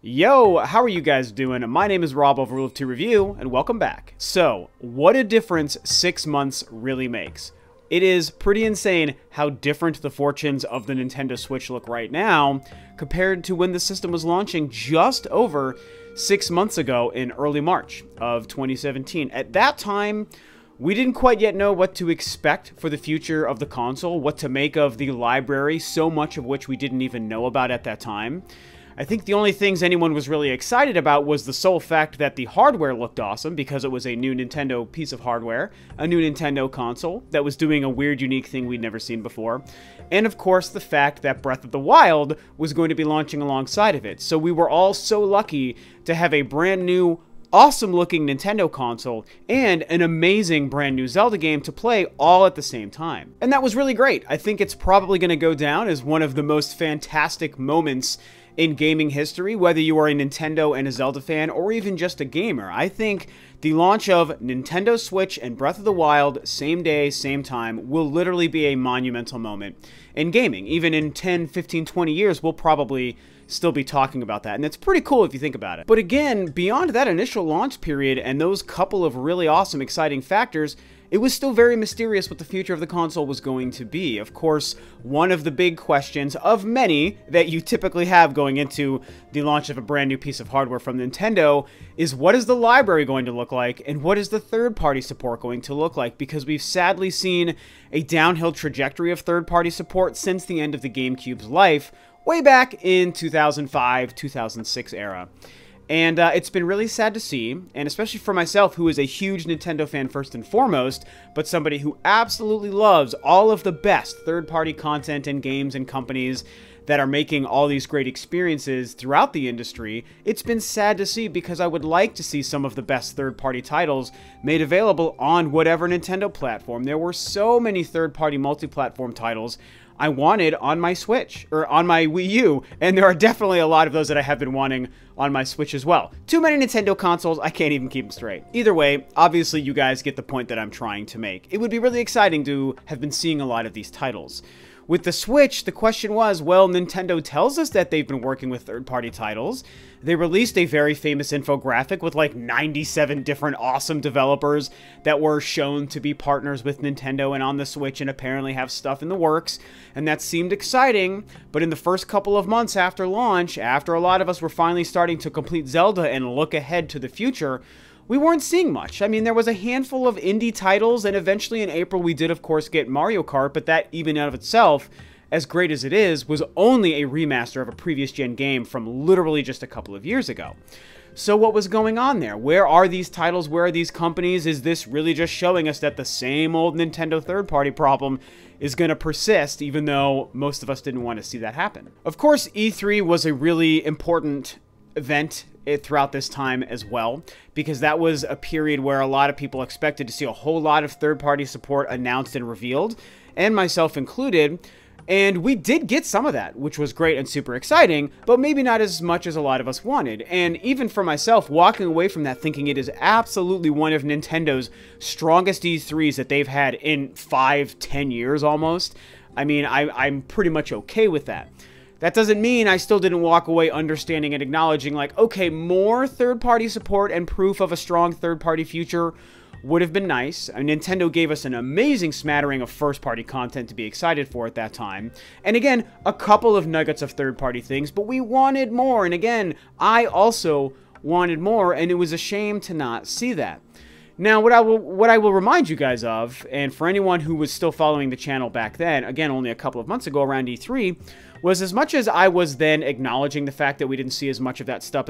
Yo, how are you guys doing? My name is Rob of Rule of Two Review, and welcome back. So, what a difference 6 months really makes. It is pretty insane how different the fortunes of the Nintendo Switch look right now compared to when the system was launching just over 6 months ago in early March of 2017. At that time, we didn't quite yet know what to expect for the future of the console, what to make of the library, so much of which we didn't even know about at that time. I think the only things anyone was really excited about was the sole fact that the hardware looked awesome because it was a new Nintendo piece of hardware, a new Nintendo console that was doing a weird, unique thing we'd never seen before, and of course the fact that Breath of the Wild was going to be launching alongside of it. So we were all so lucky to have a brand new, awesome-looking Nintendo console and an amazing brand new Zelda game to play all at the same time. And that was really great. I think it's probably going to go down as one of the most fantastic moments in gaming history, whether you are a Nintendo and a Zelda fan or even just a gamer. I think the launch of Nintendo Switch and Breath of the Wild, same day, same time, will literally be a monumental moment in gaming. Even in 10, 15, 20 years, we'll probably still be talking about that, and it's pretty cool if you think about it. But again, beyond that initial launch period and those couple of really awesome, exciting factors, it was still very mysterious what the future of the console was going to be. Of course, one of the big questions of many that you typically have going into the launch of a brand new piece of hardware from Nintendo is what is the library going to look like and what is the third-party support going to look like, because we've sadly seen a downhill trajectory of third-party support since the end of the GameCube's life, way back in 2005, 2006 era. And it's been really sad to see, and especially for myself, who is a huge Nintendo fan first and foremost, but somebody who absolutely loves all of the best third-party content and games and companies that are making all these great experiences throughout the industry. It's been sad to see because I would like to see some of the best third-party titles made available on whatever Nintendo platform. There were so many third-party multi-platform titles I wanted on my Switch, or on my Wii U, and there are definitely a lot of those that I have been wanting on my Switch as well. Too many Nintendo consoles, I can't even keep them straight. Either way, obviously you guys get the point that I'm trying to make. It would be really exciting to have been seeing a lot of these titles. With the Switch, the question was, well, Nintendo tells us that they've been working with third-party titles. They released a very famous infographic with like 97 different awesome developers that were shown to be partners with Nintendo and on the Switch and apparently have stuff in the works, and that seemed exciting. But in the first couple of months after launch, after a lot of us were finally starting to complete Zelda and look ahead to the future, we weren't seeing much. I mean, there was a handful of indie titles, and eventually in April we did, of course, get Mario Kart, but that, even out of itself, as great as it is, was only a remaster of a previous-gen game from literally just a couple of years ago. So what was going on there? Where are these titles? Where are these companies? Is this really just showing us that the same old Nintendo third-party problem is going to persist, even though most of us didn't want to see that happen? Of course, E3 was a really important event throughout this time as well, because that was a period where a lot of people expected to see a whole lot of third-party support announced and revealed, and myself included, and we did get some of that, which was great and super exciting, but maybe not as much as a lot of us wanted. And even for myself, walking away from that thinking it is absolutely one of Nintendo's strongest E3s that they've had in 5-10 years almost, I mean, I'm pretty much okay with that. That doesn't mean I still didn't walk away understanding and acknowledging, like, okay, more third-party support and proof of a strong third-party future would have been nice. Nintendo gave us an amazing smattering of first-party content to be excited for at that time. And again, a couple of nuggets of third-party things, but we wanted more. And again, I also wanted more, and it was a shame to not see that. Now, what I will remind you guys of, and for anyone who was still following the channel back then, again, only a couple of months ago around E3, was as much as I was then acknowledging the fact that we didn't see as much of that stuff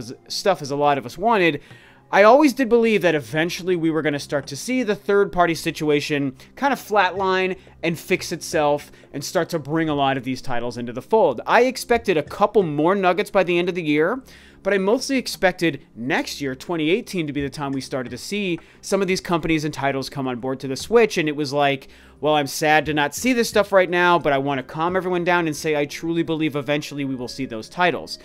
as a lot of us wanted, I always did believe that eventually we were going to start to see the third-party situation kind of flatline and fix itself and start to bring a lot of these titles into the fold. I expected a couple more nuggets by the end of the year, but I mostly expected next year, 2018, to be the time we started to see some of these companies and titles come on board to the Switch, and it was like, well, I'm sad to not see this stuff right now, but I want to calm everyone down and say I truly believe eventually we will see those titles.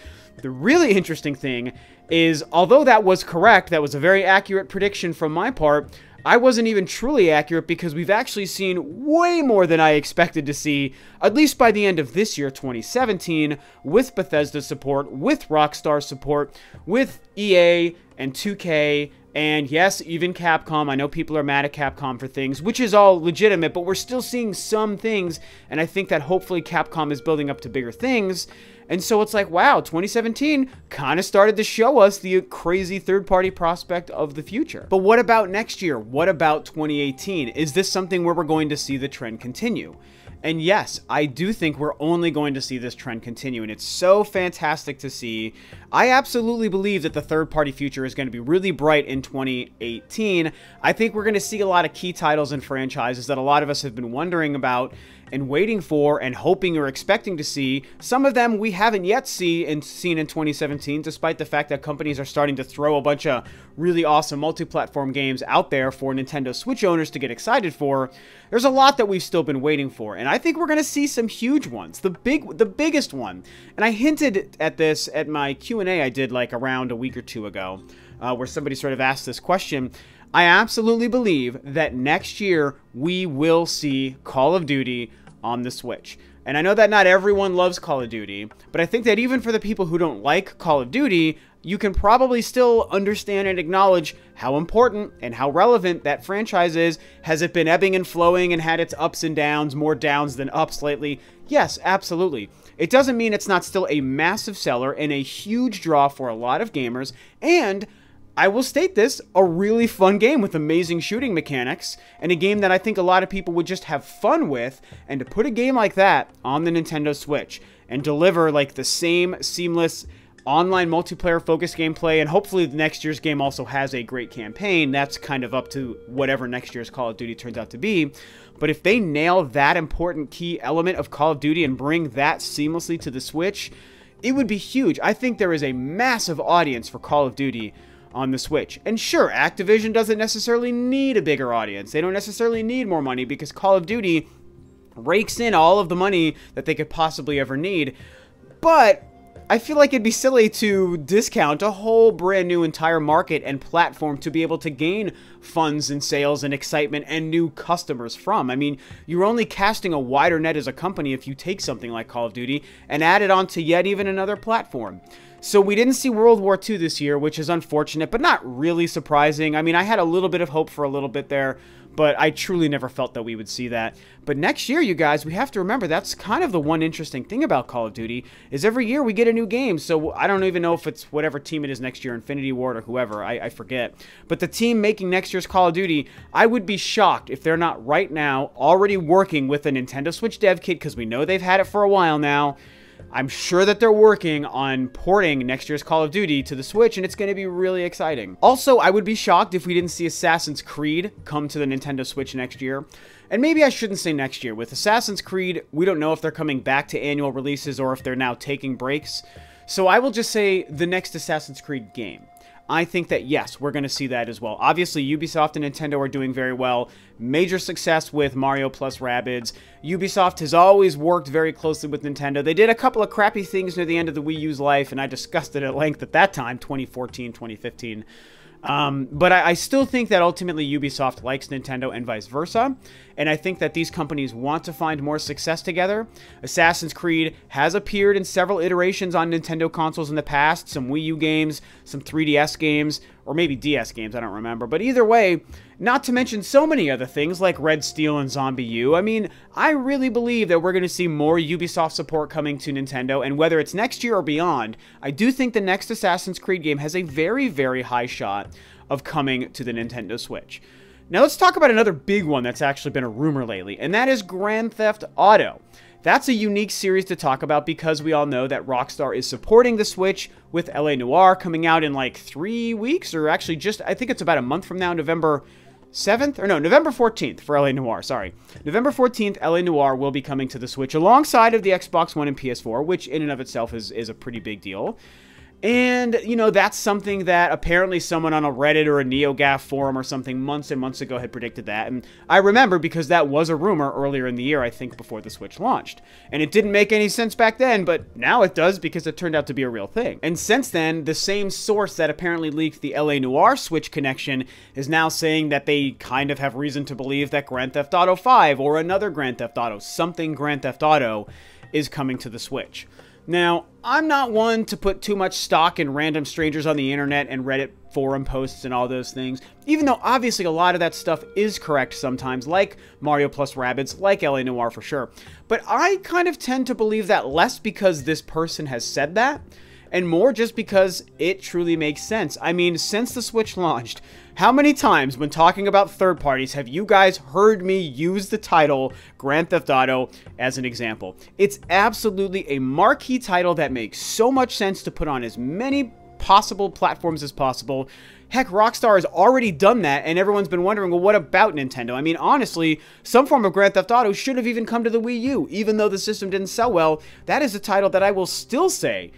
The really interesting thing is, although that was correct, that was a very accurate prediction from my part, I wasn't even truly accurate because we've actually seen way more than I expected to see, at least by the end of this year, 2017, with Bethesda support, with Rockstar support, with EA and 2K, and yes, even Capcom. I know people are mad at Capcom for things, which is all legitimate, but we're still seeing some things, and I think that hopefully Capcom is building up to bigger things. And so it's like, wow, 2017 kind of started to show us the crazy third-party prospect of the future. But what about next year? What about 2018? Is this something where we're going to see the trend continue? And yes, I do think we're only going to see this trend continue, and it's so fantastic to see. I absolutely believe that the third-party future is going to be really bright in 2018. I think we're going to see a lot of key titles and franchises that a lot of us have been wondering about and waiting for and hoping or expecting to see. Some of them we haven't yet seen in 2017, despite the fact that companies are starting to throw a bunch of really awesome multi-platform games out there for Nintendo Switch owners to get excited for. There's a lot that we've still been waiting for, and I think we're going to see some huge ones. The biggest one, and I hinted at this at my Q&A I did like around a week or two ago, where somebody sort of asked this question. I absolutely believe that next year we will see Call of Duty on the Switch. And I know that not everyone loves Call of Duty, but I think that even for the people who don't like Call of Duty, you can probably still understand and acknowledge how important and how relevant that franchise is. Has it been ebbing and flowing and had its ups and downs, more downs than ups lately? Yes, absolutely. It doesn't mean it's not still a massive seller and a huge draw for a lot of gamers, and I will state this, a really fun game with amazing shooting mechanics, and a game that I think a lot of people would just have fun with. And to put a game like that on the Nintendo Switch and deliver like the same seamless online multiplayer focused gameplay, and hopefully next year's game also has a great campaign, that's kind of up to whatever next year's Call of Duty turns out to be. But if they nail that important key element of Call of Duty and bring that seamlessly to the Switch, it would be huge. I think there is a massive audience for Call of Duty on the Switch. And sure, Activision doesn't necessarily need a bigger audience. They don't necessarily need more money because Call of Duty rakes in all of the money that they could possibly ever need. But I feel like it'd be silly to discount a whole brand new entire market and platform to be able to gain funds and sales and excitement and new customers from. I mean, you're only casting a wider net as a company if you take something like Call of Duty and add it onto yet even another platform. So we didn't see World War II this year, which is unfortunate, but not really surprising. I mean, I had a little bit of hope for a little bit there, but I truly never felt that we would see that. But next year, you guys, we have to remember that's kind of the one interesting thing about Call of Duty is every year we get a new game. So I don't even know if it's whatever team it is next year, Infinity Ward or whoever, I forget. But the team making next year's Call of Duty, I would be shocked if they're not right now already working with a Nintendo Switch dev kit, because we know they've had it for a while now. I'm sure that they're working on porting next year's Call of Duty to the Switch, and it's going to be really exciting. Also, I would be shocked if we didn't see Assassin's Creed come to the Nintendo Switch next year. And maybe I shouldn't say next year. With Assassin's Creed, we don't know if they're coming back to annual releases or if they're now taking breaks. So I will just say the next Assassin's Creed game. I think that, yes, we're going to see that as well. Obviously, Ubisoft and Nintendo are doing very well. Major success with Mario plus Rabbids. Ubisoft has always worked very closely with Nintendo. They did a couple of crappy things near the end of the Wii U's life, and I discussed it at length at that time, 2014, 2015. But I still think that ultimately Ubisoft likes Nintendo and vice versa, and I think that these companies want to find more success together. Assassin's Creed has appeared in several iterations on Nintendo consoles in the past, some Wii U games, some 3DS games, or maybe DS games, I don't remember. But either way, not to mention so many other things like Red Steel and Zombie U. I mean, I really believe that we're going to see more Ubisoft support coming to Nintendo, and whether it's next year or beyond, I do think the next Assassin's Creed game has a very, very high shot of coming to the Nintendo Switch. Now let's talk about another big one that's actually been a rumor lately, and that is Grand Theft Auto. That's a unique series to talk about because we all know that Rockstar is supporting the Switch with LA Noire coming out in like 3 weeks, or actually just, I think it's about a month from now, November 7th? Or no, November 14th for LA Noire, sorry. November 14th, LA Noire will be coming to the Switch alongside of the Xbox One and PS4, which in and of itself is a pretty big deal. And, you know, that's something that apparently someone on a Reddit or a NeoGAF forum or something months and months ago had predicted that. And I remember because that was a rumor earlier in the year, I think, before the Switch launched. And it didn't make any sense back then, but now it does because it turned out to be a real thing. And since then, the same source that apparently leaked the LA Noire Switch connection is now saying that they kind of have reason to believe that Grand Theft Auto 5 or another Grand Theft Auto, something Grand Theft Auto, is coming to the Switch. Now, I'm not one to put too much stock in random strangers on the internet and Reddit forum posts and all those things, even though obviously a lot of that stuff is correct sometimes, like Mario plus Rabbids, like LA Noire for sure. But I kind of tend to believe that less because this person has said that, and more just because it truly makes sense. I mean, since the Switch launched, how many times when talking about third parties have you guys heard me use the title Grand Theft Auto as an example? It's absolutely a marquee title that makes so much sense to put on as many possible platforms as possible. Heck, Rockstar has already done that, and everyone's been wondering, well, what about Nintendo? I mean, honestly, some form of Grand Theft Auto should have even come to the Wii U, even though the system didn't sell well. That is a title that I will still say,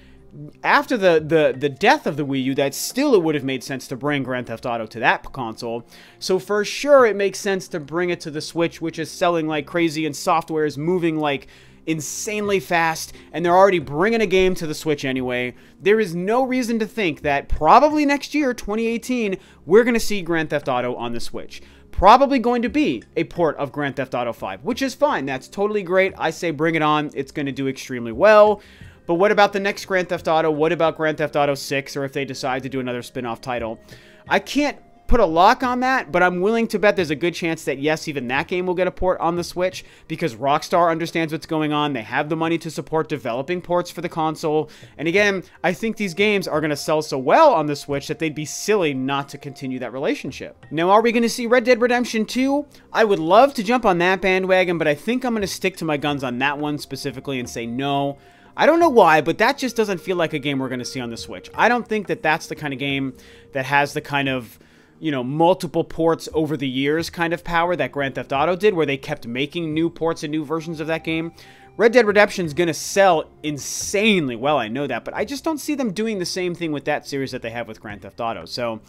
after the death of the Wii U, that still it would have made sense to bring Grand Theft Auto to that console. So for sure, it makes sense to bring it to the Switch, which is selling like crazy, and software is moving like insanely fast, and they're already bringing a game to the Switch anyway. There is no reason to think that probably next year, 2018, we're going to see Grand Theft Auto on the Switch. Probably going to be a port of Grand Theft Auto 5, which is fine. That's totally great. I say bring it on. It's going to do extremely well. But what about the next Grand Theft Auto? What about Grand Theft Auto 6, or if they decide to do another spin-off title? I can't put a lock on that, but I'm willing to bet there's a good chance that, yes, even that game will get a port on the Switch, because Rockstar understands what's going on. They have the money to support developing ports for the console. And again, I think these games are going to sell so well on the Switch that they'd be silly not to continue that relationship. Now, are we going to see Red Dead Redemption 2? I would love to jump on that bandwagon, but I think I'm going to stick to my guns on that one specifically and say no. I don't know why, but that just doesn't feel like a game we're going to see on the Switch. I don't think that that's the kind of game that has the kind of, you know, multiple ports over the years kind of power that Grand Theft Auto did, where they kept making new ports and new versions of that game. Red Dead Redemption is going to sell insanely well, I know that, but I just don't see them doing the same thing with that series that they have with Grand Theft Auto. So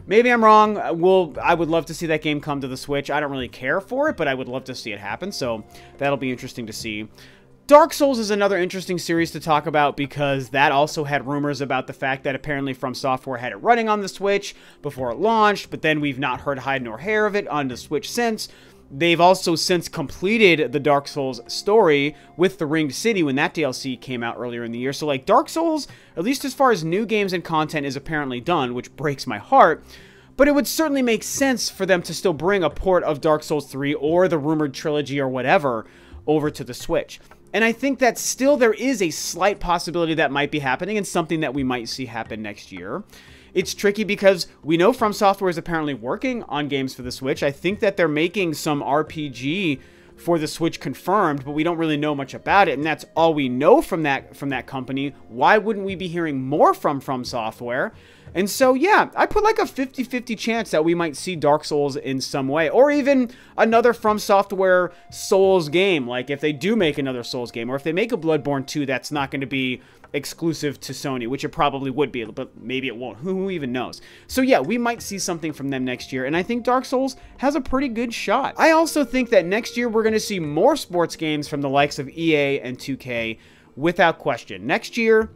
maybe I'm wrong. I would love to see that game come to the Switch. I don't really care for it, but I would love to see it happen, so that'll be interesting to see. Dark Souls is another interesting series to talk about because that also had rumors about the fact that apparently From Software had it running on the Switch before it launched, but then we've not heard hide nor hair of it on the Switch since. They've also since completed the Dark Souls story with the Ringed City when that DLC came out earlier in the year. So, like, Dark Souls, at least as far as new games and content, is apparently done, which breaks my heart. But it would certainly make sense for them to still bring a port of Dark Souls 3 or the rumored trilogy or whatever over to the Switch. And I think that still there is a slight possibility that might be happening and something that we might see happen next year. It's tricky because we know From Software is apparently working on games for the Switch. I think that they're making some RPG for the Switch confirmed, but we don't really know much about it, and that's all we know from that company. Why wouldn't we be hearing more from Software? And so, yeah, I put like a 50-50 chance that we might see Dark Souls in some way, or even another From Software Souls game, like if they do make another Souls game, or if they make a Bloodborne 2 that's not going to be exclusive to Sony, which it probably would be, but maybe it won't. Who even knows? So yeah, we might see something from them next year, and I think Dark Souls has a pretty good shot. I also think that next year we're going to see more sports games from the likes of EA and 2K, without question. Next year,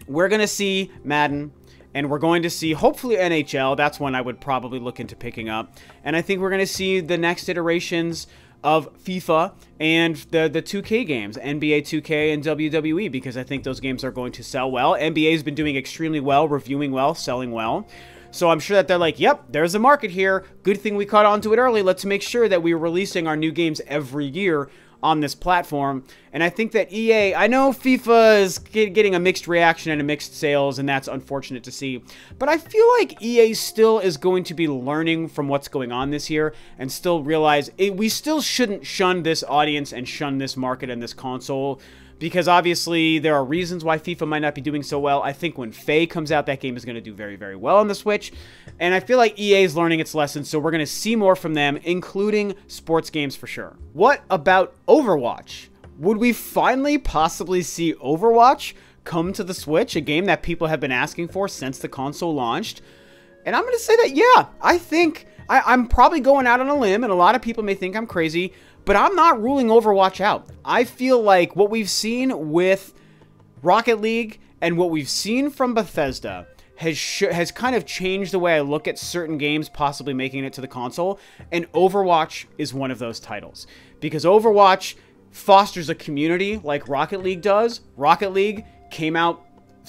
we're going to see Madden, and we're going to see, hopefully, NHL. That's one I would probably look into picking up. And I think we're going to see the next iterations of FIFA and the 2K games, NBA 2K and WWE, because I think those games are going to sell well. NBA's been doing extremely well, reviewing well, selling well. So I'm sure that they're like, yep, there's a market here. Good thing we caught on to it early. Let's make sure that we're releasing our new games every year on this platform. And I think that EA, I know FIFA is getting a mixed reaction and a mixed sales, and that's unfortunate to see. But I feel like EA still is going to be learning from what's going on this year and still realize we still shouldn't shun this audience and shun this market and this console, because obviously there are reasons why FIFA might not be doing so well. I think when Faye comes out, that game is going to do very, very well on the Switch. And I feel like EA is learning its lessons, so we're going to see more from them, including sports games for sure. What about Overwatch? Would we finally possibly see Overwatch come to the Switch, a game that people have been asking for since the console launched. And I'm going to say that, yeah, I think I'm probably going out on a limb, and a lot of people may think I'm crazy, but I'm not ruling Overwatch out. I feel like what we've seen with Rocket League and what we've seen from Bethesda has kind of changed the way I look at certain games possibly making it to the console, and Overwatch is one of those titles. Because Overwatch fosters a community like Rocket League does. Rocket League came out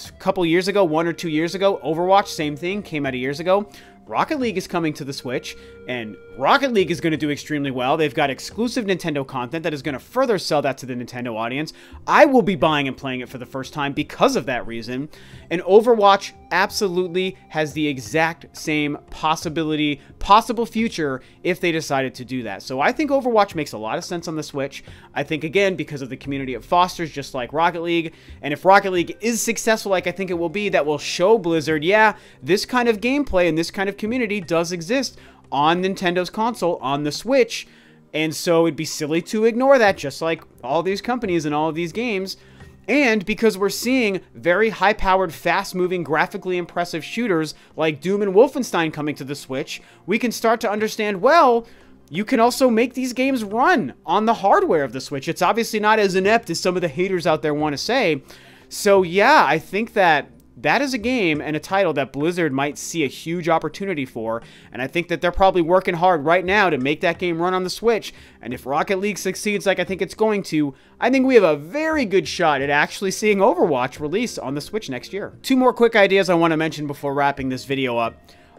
a couple years ago, 1 or 2 years ago. Overwatch, same thing, came out years ago. Rocket League is coming to the Switch, and Rocket League is going to do extremely well. They've got exclusive Nintendo content that is going to further sell that to the Nintendo audience. I will be buying and playing it for the first time because of that reason. And Overwatch absolutely has the exact same possible future if they decided to do that. So I think Overwatch makes a lot of sense on the Switch. I think, again, because of the community it fosters, just like Rocket League. And if Rocket League is successful like I think it will be, that will show Blizzard, yeah, this kind of gameplay and this kind of community does exist on Nintendo's console, on the Switch. And so it'd be silly to ignore that, just like all these companies and all of these games. And because we're seeing very high-powered, fast-moving, graphically impressive shooters like Doom and Wolfenstein coming to the Switch, we can start to understand, well, you can also make these games run on the hardware of the Switch. It's obviously not as inept as some of the haters out there want to say. So yeah, I think that is a game and a title that Blizzard might see a huge opportunity for, and I think that they're probably working hard right now to make that game run on the Switch. And if Rocket League succeeds like I think it's going to, I think we have a very good shot at actually seeing Overwatch release on the Switch next year. 2 more quick ideas I want to mention before wrapping this video up.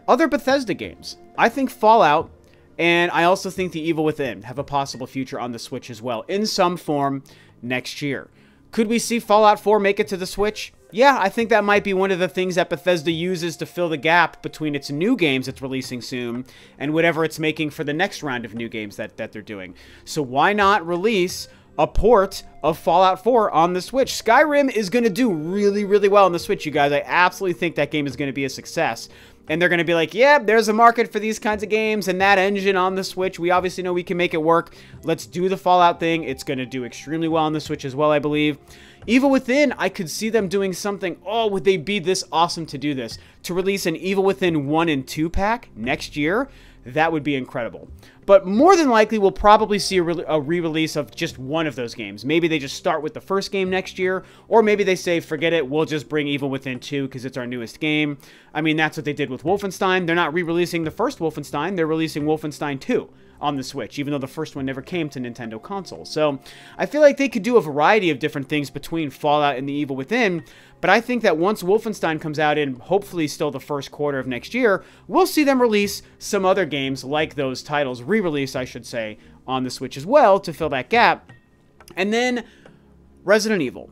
Other Bethesda games. I think Fallout, and I also think The Evil Within have a possible future on the Switch as well, in some form next year. Could we see Fallout 4 make it to the Switch? Yeah, I think that might be one of the things that Bethesda uses to fill the gap between its new games it's releasing soon and whatever it's making for the next round of new games that they're doing. So why not release a port of Fallout 4 on the Switch? Skyrim is going to do really, really well on the Switch, you guys. I absolutely think that game is going to be a success. And they're going to be like, yeah, there's a market for these kinds of games and that engine on the Switch. We obviously know we can make it work. Let's do the Fallout thing. It's going to do extremely well on the Switch as well, I believe. Evil Within, I could see them doing something. Oh, would they be this awesome to do this? To release an Evil Within 1 and 2 pack next year? That would be incredible. But more than likely, we'll probably see a re-release of just one of those games. Maybe they just start with the first game next year, or maybe they say, forget it, we'll just bring Evil Within 2 because it's our newest game. I mean, that's what they did with Wolfenstein. They're not re-releasing the first Wolfenstein, they're releasing Wolfenstein 2 on the Switch, even though the first one never came to Nintendo consoles. So I feel like they could do a variety of different things between Fallout and The Evil Within, but I think that once Wolfenstein comes out in hopefully still the first quarter of next year, we'll see them release some other games like those titles, re-release, I should say, on the Switch as well to fill that gap. And then Resident Evil.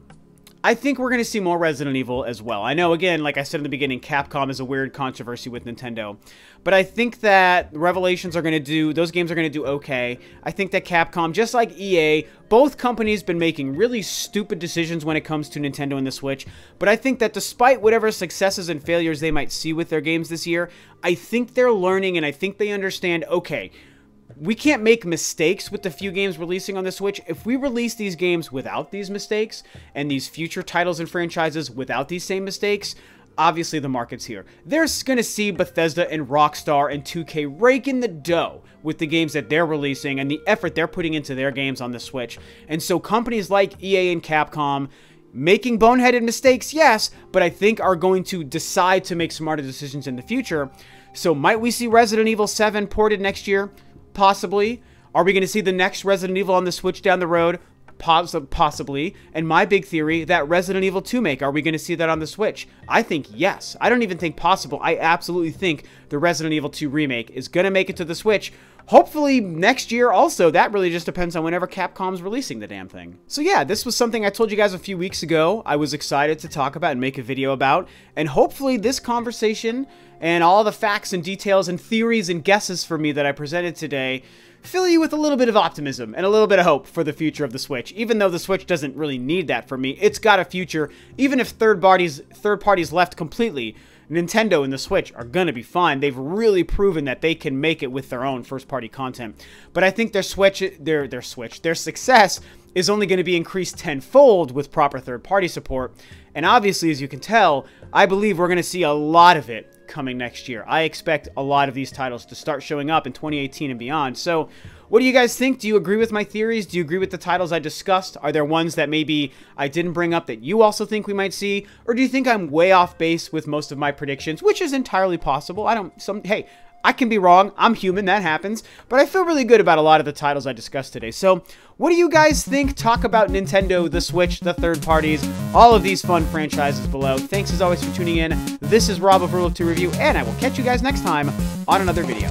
I think we're going to see more Resident Evil as well. I know, again, like I said in the beginning, Capcom is a weird controversy with Nintendo. But I think that Revelations are going to do, those games are going to do okay. I think that Capcom, just like EA, both companies been making really stupid decisions when it comes to Nintendo and the Switch. But I think that despite whatever successes and failures they might see with their games this year, I think they're learning and I think they understand, okay, we can't make mistakes with the few games releasing on the Switch. If we release these games without these mistakes and these future titles and franchises without these same mistakes, obviously the market's here. They're going to see Bethesda and Rockstar and 2K rake in the dough with the games that they're releasing and the effort they're putting into their games on the Switch. And so companies like EA and Capcom, making boneheaded mistakes, yes, but I think are going to decide to make smarter decisions in the future. So might we see Resident Evil 7 ported next year? Possibly. Are we going to see the next Resident Evil on the Switch down the road? Possibly. And my big theory, that Resident Evil 2 make, are we going to see that on the Switch? I think yes. I don't even think possible. I absolutely think the Resident Evil 2 remake is going to make it to the Switch. Hopefully next year also. That really just depends on whenever Capcom's releasing the damn thing. So yeah, this was something I told you guys a few weeks ago I was excited to talk about and make a video about. And hopefully this conversation and all the facts and details and theories and guesses for me that I presented today fill you with a little bit of optimism and a little bit of hope for the future of the Switch. Even though the Switch doesn't really need that for me, it's got a future. Even if third parties left completely, Nintendo and the Switch are going to be fine. They've really proven that they can make it with their own first-party content. But I think their success is only going to be increased tenfold with proper third-party support. And obviously, as you can tell, I believe we're going to see a lot of it coming next year. I expect a lot of these titles to start showing up in 2018 and beyond. So, what do you guys think? Do you agree with my theories? Do you agree with the titles I discussed? Are there ones that maybe I didn't bring up that you also think we might see? Or do you think I'm way off base with most of my predictions, which is entirely possible? Hey, I can be wrong. I'm human. That happens. But I feel really good about a lot of the titles I discussed today. So, what do you guys think? Talk about Nintendo, the Switch, the third parties, all of these fun franchises below. Thanks as always for tuning in. This is Rob of Rule of Two Review, and I will catch you guys next time on another video.